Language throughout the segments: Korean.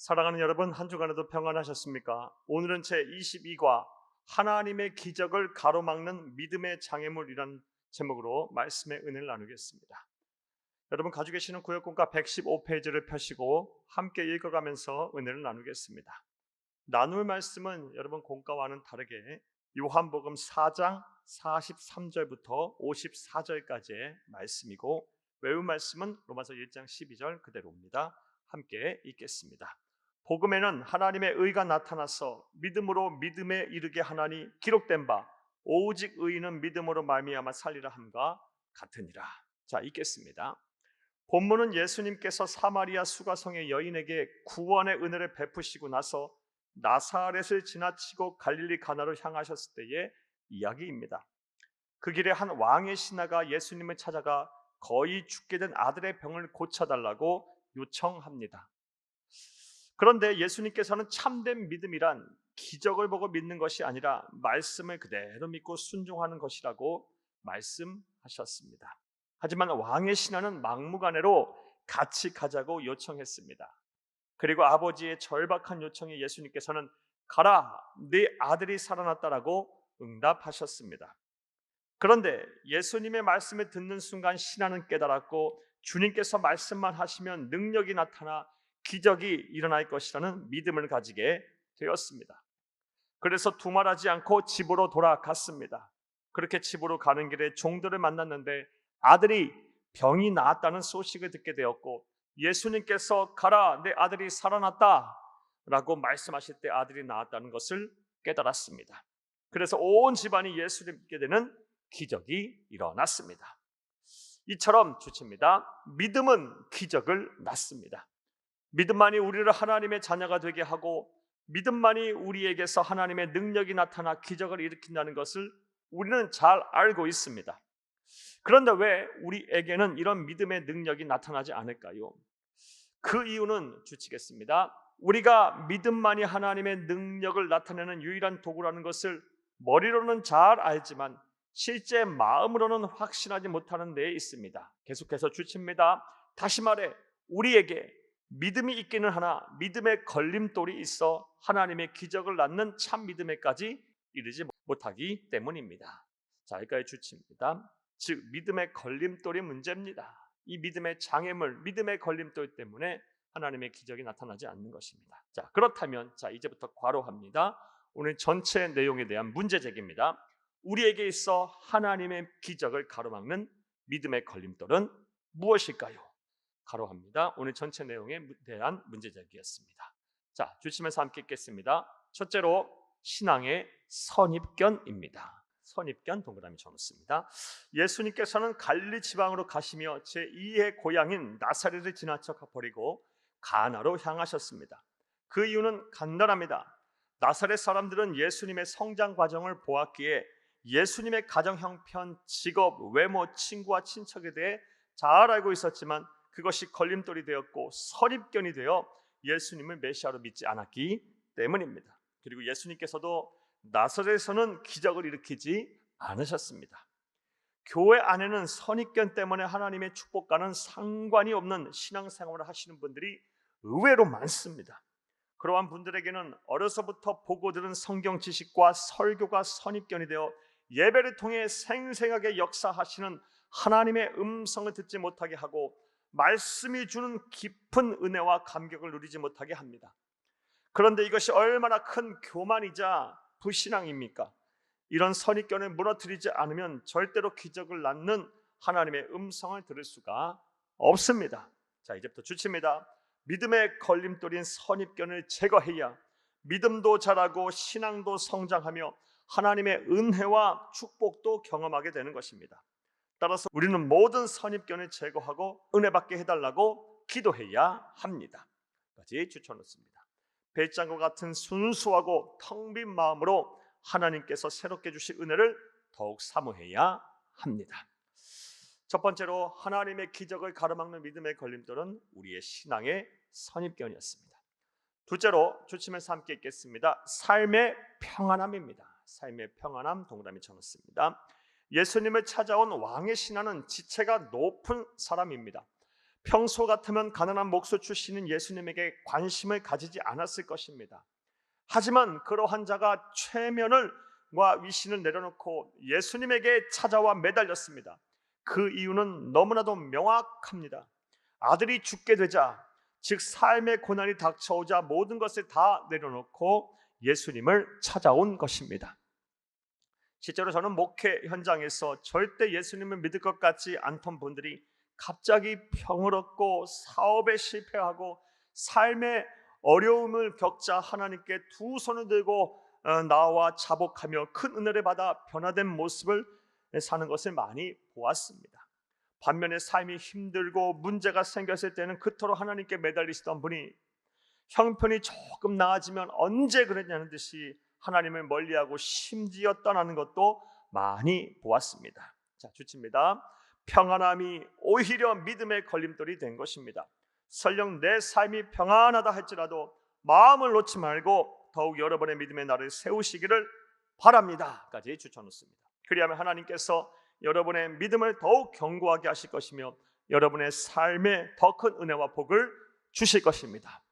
사랑하는 여러분, 한 주간에도 평안하셨습니까? 오늘은 제22과 하나님의 기적을 가로막는 믿음의 장애물이란 제목으로 말씀의 은혜를 나누겠습니다. 여러분 가지고 계시는 구역본과 115페이지를 펴시고 함께 읽어가면서 은혜를 나누겠습니다. 나눌 말씀은 여러분 공과와는 다르게 요한복음 4장 43절부터 54절까지의 말씀이고, 외울 말씀은 로마서 1장 12절 그대로입니다. 함께 읽겠습니다. 복음에는 하나님의 의가 나타나서 믿음으로 믿음에 이르게 하나니 기록된 바 오직 의인은 믿음으로 말미암아 살리라 함과 같으니라. 자, 읽겠습니다. 본문은 예수님께서 사마리아 수가성의 여인에게 구원의 은혜를 베푸시고 나서 나사렛을 지나치고 갈릴리 가나로 향하셨을 때의 이야기입니다. 그 길에 한 왕의 신하가 예수님을 찾아가 거의 죽게 된 아들의 병을 고쳐달라고 요청합니다. 그런데 예수님께서는 참된 믿음이란 기적을 보고 믿는 것이 아니라 말씀을 그대로 믿고 순종하는 것이라고 말씀하셨습니다. 하지만 왕의 신하는 막무가내로 같이 가자고 요청했습니다. 그리고 아버지의 절박한 요청에 예수님께서는 가라, 네 아들이 살아났다라고 응답하셨습니다. 그런데 예수님의 말씀을 듣는 순간 신하는 깨달았고, 주님께서 말씀만 하시면 능력이 나타나 기적이 일어날 것이라는 믿음을 가지게 되었습니다. 그래서 두말하지 않고 집으로 돌아갔습니다. 그렇게 집으로 가는 길에 종들을 만났는데 아들이 병이 나았다는 소식을 듣게 되었고, 예수님께서 가라, 내 아들이 살아났다 라고 말씀하실 때 아들이 나았다는 것을 깨달았습니다. 그래서 온 집안이 예수를 믿게 되는 기적이 일어났습니다. 이처럼 주칩니다. 믿음은 기적을 낳습니다. 믿음만이 우리를 하나님의 자녀가 되게 하고, 믿음만이 우리에게서 하나님의 능력이 나타나 기적을 일으킨다는 것을 우리는 잘 알고 있습니다. 그런데 왜 우리에게는 이런 믿음의 능력이 나타나지 않을까요? 그 이유는 주치겠습니다. 우리가 믿음만이 하나님의 능력을 나타내는 유일한 도구라는 것을 머리로는 잘 알지만 실제 마음으로는 확신하지 못하는 데에 있습니다. 계속해서 주칩니다. 다시 말해, 우리에게 믿음이 있기는 하나 믿음의 걸림돌이 있어 하나님의 기적을 낳는 참 믿음에까지 이르지 못하기 때문입니다. 자, 여기까지 주칩니다. 즉 믿음의 걸림돌이 문제입니다. 이 믿음의 장애물, 믿음의 걸림돌 때문에 하나님의 기적이 나타나지 않는 것입니다. 자, 그렇다면 이제부터 괄호합니다. 오늘 전체 내용에 대한 문제 제기입니다. 우리에게 있어 하나님의 기적을 가로막는 믿음의 걸림돌은 무엇일까요? 가로합니다. 오늘 전체 내용에 대한 문제 제기였습니다. 자, 주시면서 함께 읽겠습니다. 첫째로 신앙의 선입견입니다. 선입견 동그라미 쳐놓습니다. 예수님께서는 갈릴리 지방으로 가시며 제2의 고향인 나사렛을 지나쳐 버리고 가나로 향하셨습니다. 그 이유는 간단합니다. 나사렛 사람들은 예수님의 성장 과정을 보았기에 예수님의 가정 형편, 직업, 외모, 친구와 친척에 대해 잘 알고 있었지만 그것이 걸림돌이 되었고 선입견이 되어 예수님을 메시아로 믿지 않았기 때문입니다. 그리고 예수님께서도 나사렛에서는 기적을 일으키지 않으셨습니다. 교회 안에는 선입견 때문에 하나님의 축복과는 상관이 없는 신앙생활을 하시는 분들이 의외로 많습니다. 그러한 분들에게는 어려서부터 보고 들은 성경 지식과 설교가 선입견이 되어 예배를 통해 생생하게 역사하시는 하나님의 음성을 듣지 못하게 하고 말씀이 주는 깊은 은혜와 감격을 누리지 못하게 합니다. 그런데 이것이 얼마나 큰 교만이자 불신앙입니까? 이런 선입견을 무너뜨리지 않으면 절대로 기적을 낳는 하나님의 음성을 들을 수가 없습니다. 자, 이제부터 주칩니다. 믿음의 걸림돌인 선입견을 제거해야 믿음도 자라고 신앙도 성장하며 하나님의 은혜와 축복도 경험하게 되는 것입니다. 따라서 우리는 모든 선입견을 제거하고 은혜 받게 해달라고 기도해야 합니다. 까지 추천했습니다. 배짱과 같은 순수하고 텅 빈 마음으로 하나님께서 새롭게 주신 은혜를 더욱 사모해야 합니다. 첫 번째로 하나님의 기적을 가로막는 믿음의 걸림돌은 우리의 신앙의 선입견이었습니다. 둘째로 주치면서 함께 읽겠습니다. 삶의 평안함입니다. 삶의 평안함 동그라미 쳐놓습니다. 예수님을 찾아온 왕의 신하는 지체가 높은 사람입니다. 평소 같으면 가난한 목소 출신인 예수님에게 관심을 가지지 않았을 것입니다. 하지만 그러한 자가 최면을과 위신을 내려놓고 예수님에게 찾아와 매달렸습니다. 그 이유는 너무나도 명확합니다. 아들이 죽게 되자, 즉 삶의 고난이 닥쳐오자 모든 것을 다 내려놓고 예수님을 찾아온 것입니다. 실제로 저는 목회 현장에서 절대 예수님을 믿을 것 같지 않던 분들이 갑자기 병을 얻고 사업에 실패하고 삶의 어려움을 겪자 하나님께 두 손을 들고 나와 자복하며 큰 은혜를 받아 변화된 모습을 사는 것을 많이 보았습니다. 반면에 삶이 힘들고 문제가 생겼을 때는 그토록 하나님께 매달리시던 분이 형편이 조금 나아지면 언제 그랬냐는 듯이 하나님을 멀리하고 심지어 떠나는 것도 많이 보았습니다. 자, 주칩니다. 평안함이 오히려 믿음의 걸림돌이 된 것입니다. 설령 내 삶이 평안하다 할지라도 마음을 놓지 말고 더욱 여러분의 믿음의 날을 세우시기를 바랍니다 까지 추천했습니다. 그리하면 하나님께서 여러분의 믿음을 더욱 견고하게 하실 것이며 여러분의 삶에 더 큰 은혜와 복을 주실 것입니다.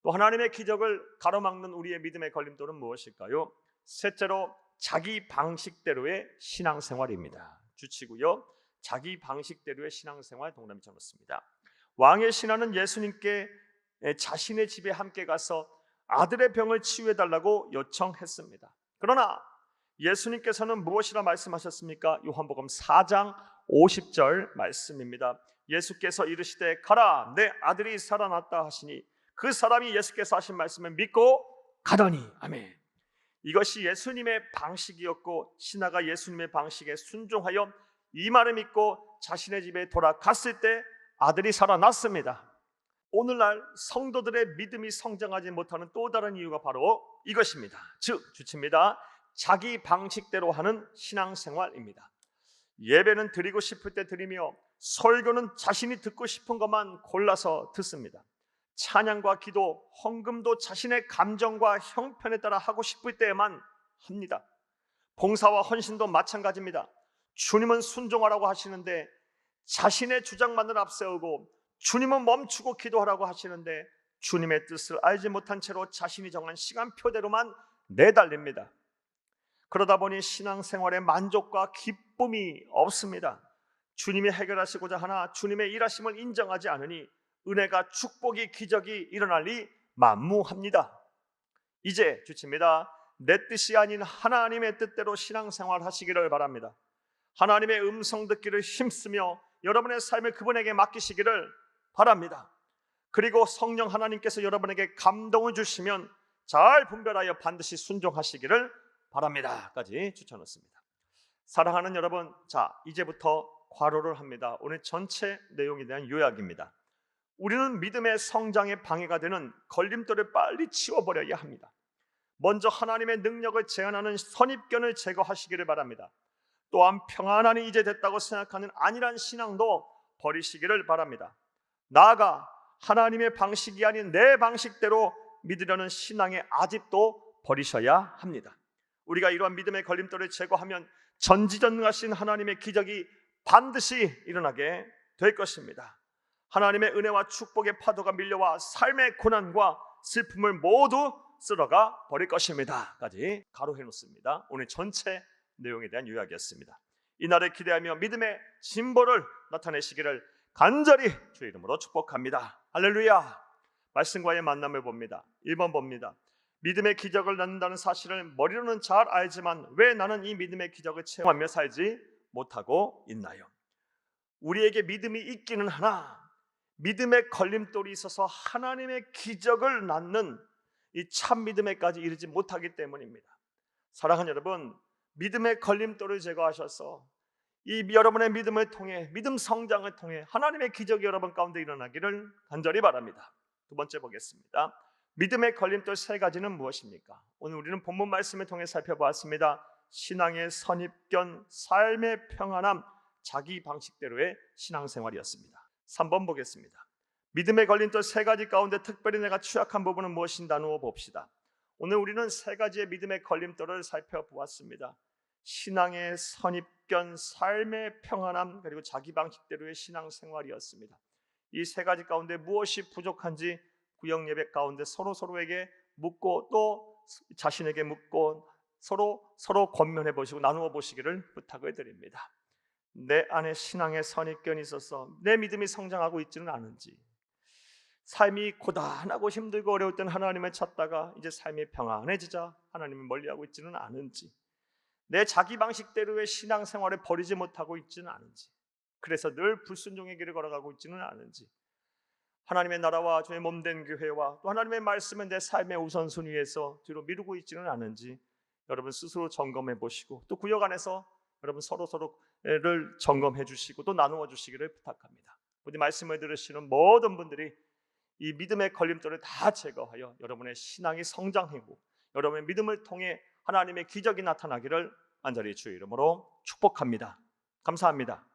또 하나님의 기적을 가로막는 우리의 믿음의 걸림돌은 무엇일까요? 셋째로 자기 방식대로의 신앙생활입니다. 주치고요, 자기 방식대로의 신앙생활 동그라미 쳐놓습니다. 왕의 신하는 예수님께 자신의 집에 함께 가서 아들의 병을 치유해달라고 요청했습니다. 그러나 예수님께서는 무엇이라 말씀하셨습니까? 요한복음 4장 50절 말씀입니다. 예수께서 이르시되 가라, 내 아들이 살아났다 하시니 그 사람이 예수께서 하신 말씀을 믿고 가더니. 아멘. 이것이 예수님의 방식이었고 신하가 예수님의 방식에 순종하여 이 말을 믿고 자신의 집에 돌아갔을 때 아들이 살아났습니다. 오늘날 성도들의 믿음이 성장하지 못하는 또 다른 이유가 바로 이것입니다. 즉 주칩니다. 자기 방식대로 하는 신앙생활입니다. 예배는 드리고 싶을 때 드리며 설교는 자신이 듣고 싶은 것만 골라서 듣습니다. 찬양과 기도, 헌금도 자신의 감정과 형편에 따라 하고 싶을 때에만 합니다. 봉사와 헌신도 마찬가지입니다. 주님은 순종하라고 하시는데 자신의 주장만을 앞세우고 주님은 멈추고 기도하라고 하시는데 주님의 뜻을 알지 못한 채로 자신이 정한 시간표대로만 내달립니다. 그러다 보니 신앙생활에 만족과 기쁨이 없습니다. 주님이 해결하시고자 하나 주님의 일하심을 인정하지 않으니 은혜가, 축복이, 기적이 일어날 리 만무합니다. 이제 주칩니다. 내 뜻이 아닌 하나님의 뜻대로 신앙생활 하시기를 바랍니다. 하나님의 음성 듣기를 힘쓰며 여러분의 삶을 그분에게 맡기시기를 바랍니다. 그리고 성령 하나님께서 여러분에게 감동을 주시면 잘 분별하여 반드시 순종하시기를 바랍니다 까지 추천했습니다. 사랑하는 여러분, 자 이제부터 괄호를 합니다. 오늘 전체 내용에 대한 요약입니다. 우리는 믿음의 성장에 방해가 되는 걸림돌을 빨리 치워버려야 합니다. 먼저 하나님의 능력을 제한하는 선입견을 제거하시기를 바랍니다. 또한 평안함이 이제 됐다고 생각하는 안일한 신앙도 버리시기를 바랍니다. 나아가 하나님의 방식이 아닌 내 방식대로 믿으려는 신앙의 아집도 버리셔야 합니다. 우리가 이러한 믿음의 걸림돌을 제거하면 전지전능하신 하나님의 기적이 반드시 일어나게 될 것입니다. 하나님의 은혜와 축복의 파도가 밀려와 삶의 고난과 슬픔을 모두 쓸어가 버릴 것입니다 까지 가로해 놓습니다. 오늘 전체 내용에 대한 요약이었습니다. 이날을 기대하며 믿음의 진보를 나타내시기를 간절히 주의 이름으로 축복합니다. 할렐루야. 말씀과의 만남을 봅니다. 1번 봅니다. 믿음의 기적을 낳는다는 사실을 머리로는 잘 알지만 왜 나는 이 믿음의 기적을 체험하며 살지 못하고 있나요? 우리에게 믿음이 있기는 하나 믿음의 걸림돌이 있어서 하나님의 기적을 낳는 이 참 믿음에까지 이르지 못하기 때문입니다. 사랑하는 여러분, 믿음의 걸림돌을 제거하셔서 이 여러분의 믿음을 통해, 믿음 성장을 통해 하나님의 기적이 여러분 가운데 일어나기를 간절히 바랍니다. 두 번째 보겠습니다. 믿음의 걸림돌 세 가지는 무엇입니까? 오늘 우리는 본문 말씀을 통해 살펴보았습니다. 신앙의 선입견, 삶의 평안함, 자기 방식대로의 신앙생활이었습니다. 3번 보겠습니다. 믿음의 걸림돌 세 가지 가운데 특별히 내가 취약한 부분은 무엇인지 나누어 봅시다. 오늘 우리는 세 가지의 믿음의 걸림돌을 살펴보았습니다. 신앙의 선입견, 삶의 평안함, 그리고 자기 방식대로의 신앙생활이었습니다. 이 세 가지 가운데 무엇이 부족한지 구역 예배 가운데 서로에게 묻고 또 자신에게 묻고 서로 권면해 보시고 나누어 보시기를 부탁을 드립니다. 내 안에 신앙의 선입견이 있어서 내 믿음이 성장하고 있지는 않은지, 삶이 고단하고 힘들고 어려울 땐 하나님을 찾다가 이제 삶이 평안해지자 하나님을 멀리하고 있지는 않은지, 내 자기 방식대로의 신앙생활을 버리지 못하고 있지는 않은지, 그래서 늘 불순종의 길을 걸어가고 있지는 않은지, 하나님의 나라와 주의 몸된 교회와 또 하나님의 말씀은 내 삶의 우선순위에서 뒤로 미루고 있지는 않은지 여러분 스스로 점검해 보시고 또 구역 안에서 여러분 서로를 점검해 주시고 또 나누어 주시기를 부탁합니다. 우리 말씀을 들으시는 모든 분들이 이 믿음의 걸림돌을 다 제거하여 여러분의 신앙이 성장하고 여러분의 믿음을 통해 하나님의 기적이 나타나기를 간절히 주의 이름으로 축복합니다. 감사합니다.